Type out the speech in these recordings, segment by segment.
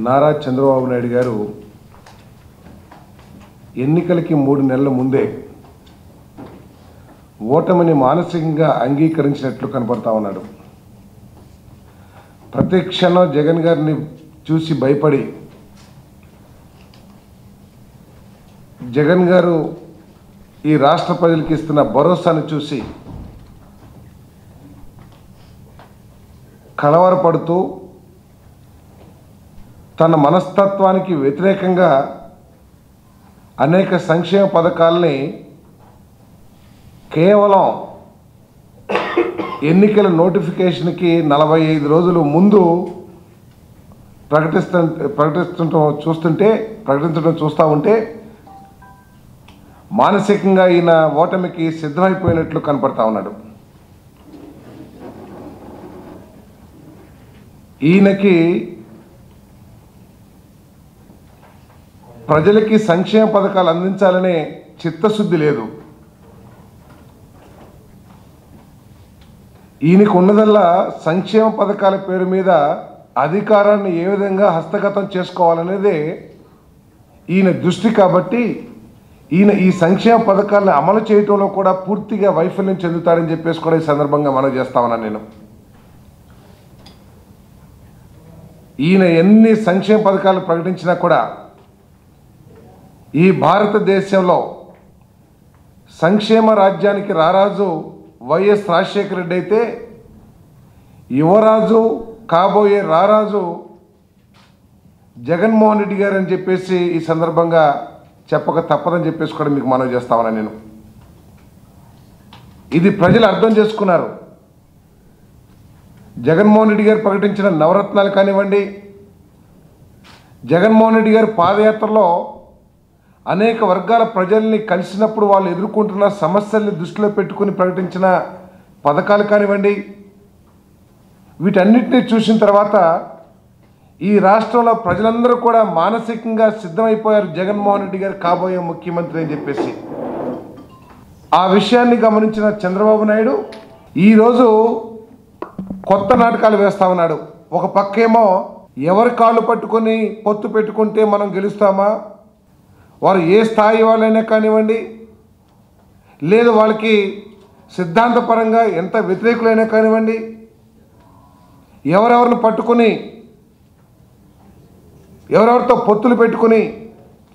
నారా చంద్రబాబు నాయుడు గారు ఎన్నికలకి 3 నెలల ముందే ఓటమిని మానసికంగా అంగీకరించినట్లు కనపడతా ఉన్నాడు. ప్రతి క్షణం జగన్ గారిని చూసి భయపడి జగన్ గారు ఈ రాష్ట్ర ప్రజలకు ఇస్తున్న భరోసాను చూసి కలవరపడుతూ తన మనస్తత్వానికి వ్యతిరేకంగా అనేక సంక్షేమ పథకాలని కేవలం ఎన్నికల నోటిఫికేషన్కి 45 రోజులు ముందు ప్రకటించడం చూస్తూ ఉంటే మానసికంగా ఈయన ఓటమికి సిద్ధమైపోయినట్లు కనపడతా ఉన్నాడు. ఈయనకి ప్రజలకి సంక్షేమ పథకాలు అందించాలనే చిత్తశుద్ధి లేదు. ఈయనకు ఉన్నదల్లా సంక్షేమ పథకాల పేరు మీద అధికారాన్ని ఏ విధంగా హస్తగతం చేసుకోవాలనేదే ఈయన దృష్టి. కాబట్టి ఈయన ఈ సంక్షేమ పథకాలను అమలు చేయడంలో కూడా పూర్తిగా వైఫల్యం చెందుతాడని చెప్పేసి కూడా ఈ సందర్భంగా మనవి చేస్తా ఉన్నాను. నేను ఈయన ఎన్ని సంక్షేమ పథకాలు ప్రకటించినా కూడా ఈ భారతదేశంలో సంక్షేమ రాజ్యానికి రారాజు వైఎస్ రాజశేఖర రెడ్డి అయితే యువరాజు కాబోయే రారాజు జగన్మోహన్ రెడ్డి గారు అని చెప్పేసి ఈ సందర్భంగా చెప్పక తప్పదని చెప్పేసి కూడా మీకు మనవి చేస్తా ఉన్నా. నేను ఇది ప్రజలు అర్థం చేసుకున్నారు. జగన్మోహన్ రెడ్డి గారు ప్రకటించిన నవరత్నాలు కానివ్వండి, జగన్మోహన్ రెడ్డి గారి పాదయాత్రలో అనేక వర్గాల ప్రజల్ని కలిసినప్పుడు వాళ్ళు ఎదుర్కొంటున్న సమస్యల్ని దృష్టిలో పెట్టుకుని ప్రకటించిన పథకాలు కానివ్వండి, వీటన్నిటినీ చూసిన తర్వాత ఈ రాష్ట్రంలో ప్రజలందరూ కూడా మానసికంగా సిద్ధమైపోయారు జగన్మోహన్ రెడ్డి గారు కాబోయే ముఖ్యమంత్రి అని చెప్పేసి. ఆ విషయాన్ని గమనించిన చంద్రబాబు నాయుడు ఈరోజు కొత్త నాటకాలు వేస్తా ఉన్నాడు. ఒక పక్కేమో ఎవరి కాళ్ళు పట్టుకొని పొత్తు పెట్టుకుంటే మనం గెలుస్తామా, వారు ఏ స్థాయి వాళ్ళైనా కానివ్వండి, లేదు వాళ్ళకి సిద్ధాంతపరంగా ఎంత వ్యతిరేకులైనా కానివ్వండి, ఎవరెవరిని పట్టుకుని ఎవరెవరితో పొత్తులు పెట్టుకుని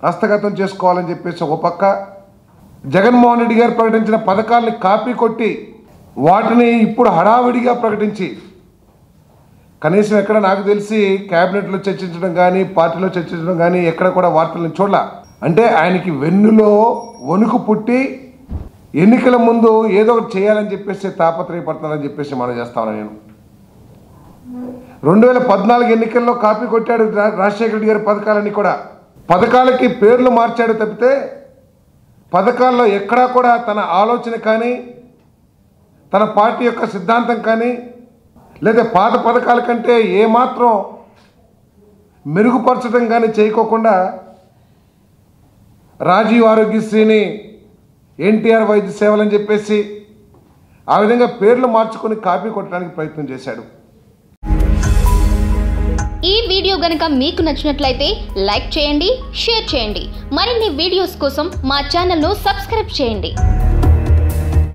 హస్తగతం చేసుకోవాలని చెప్పేసి ఒక పక్క, జగన్మోహన్ రెడ్డి గారు ప్రకటించిన పథకాలని కాపీ కొట్టి వాటిని ఇప్పుడు హడావిడిగా ప్రకటించి కనీసం ఎక్కడ నాకు తెలిసి క్యాబినెట్లో చర్చించడం కానీ పార్టీలో చర్చించడం కానీ ఎక్కడ కూడా వార్తలను చూడాల. అంటే ఆయనకి వెన్నులో వణుకు పుట్టి ఎన్నికల ముందు ఏదో ఒకటి చేయాలని చెప్పేసి తాపత్రయపడుతున్నారని చెప్పేసి మనం చేస్తాను. నేను 2014 ఎన్నికల్లో కాపీ కొట్టాడు రాజశేఖర రెడ్డి గారి పథకాలన్నీ కూడా. పథకాలకి పేర్లు మార్చాడు తప్పితే పథకాల్లో ఎక్కడా కూడా తన ఆలోచన కానీ తన పార్టీ యొక్క సిద్ధాంతం కానీ లేదా పాత పథకాల కంటే ఏమాత్రం మెరుగుపరచడం కానీ చేయకోకుండా రాజీవ్ ఆరోగ్యశ్రీని ఎన్టీఆర్ వైద్య సేవలని చెప్పేసి ఆ విధంగా పేర్లు మార్చుకొని కాపీ కొట్టడానికి ప్రయత్నం చేశాడు. ఈ వీడియో గనుక మీకు నచ్చినట్లయితే లైక్ చేయండి, షేర్ చేయండి. మరిన్ని వీడియోస్ కోసం మా ఛానల్ను సబ్స్క్రైబ్ చేయండి.